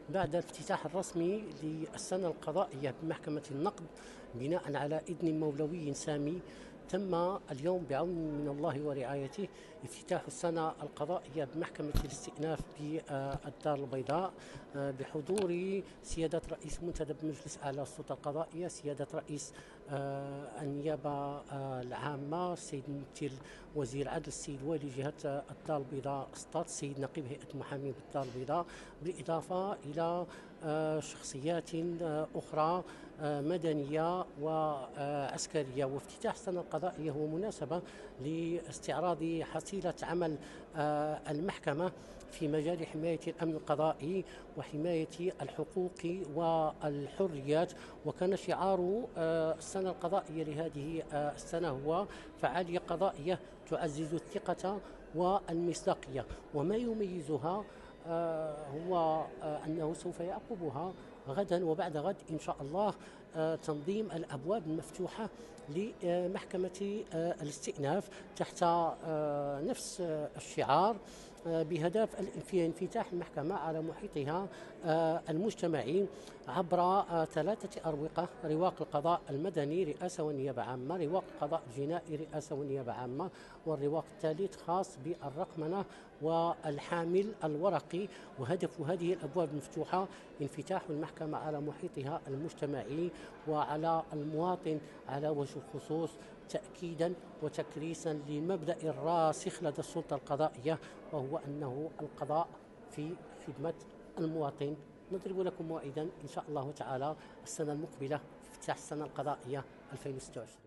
بعد الافتتاح الرسمي للسنة القضائية بمحكمة النقد بناء على إذن مولوي سامي، تم اليوم بعون من الله ورعايته افتتاح السنة القضائية بمحكمة الاستئناف بالدار البيضاء بحضور سيادة رئيس منتدب مجلس أعلى السلطة القضائية، سيادة رئيس النيابة العامة، السيد ممثل وزير العدل السيد والي جهة الدار البيضاء اسطات، السيد نقيب هيئة المحامين بالدار البيضاء، بالإضافة إلى شخصيات أخرى مدنية وعسكرية. وافتتاح السنة القضائية هو مناسبة لاستعراض حصيلة عمل المحكمة في مجال حماية الأمن القضائي وحماية الحقوق والحريات. وكان شعار السنة القضائية لهذه السنة هو فعالية قضائية تعزز الثقة والمصداقية، وما يميزها هو أنه سوف يعقبها غدا وبعد غد إن شاء الله تنظيم الأبواب المفتوحة لمحكمة الاستئناف تحت نفس الشعار، بهدف في انفتاح المحكمة على محيطها المجتمعي عبر ثلاثة أروقة: رواق القضاء المدني رئاسة ونيابة عامة، رواق القضاء الجنائي رئاسة ونيابة عامة، والرواق الثالث خاص بالرقمنة والحامل الورقي. وهدف هذه الأبواب المفتوحة انفتاح المحكمة على محيطها المجتمعي وعلى المواطن على وجه الخصوص، تأكيدا وتكريسا لمبدأ الراسخ لدى السلطة القضائية، وهو أنه القضاء في خدمة المواطن. نضرب لكم موعدا إن شاء الله تعالى السنة المقبلة في افتتاح السنة القضائية 2026.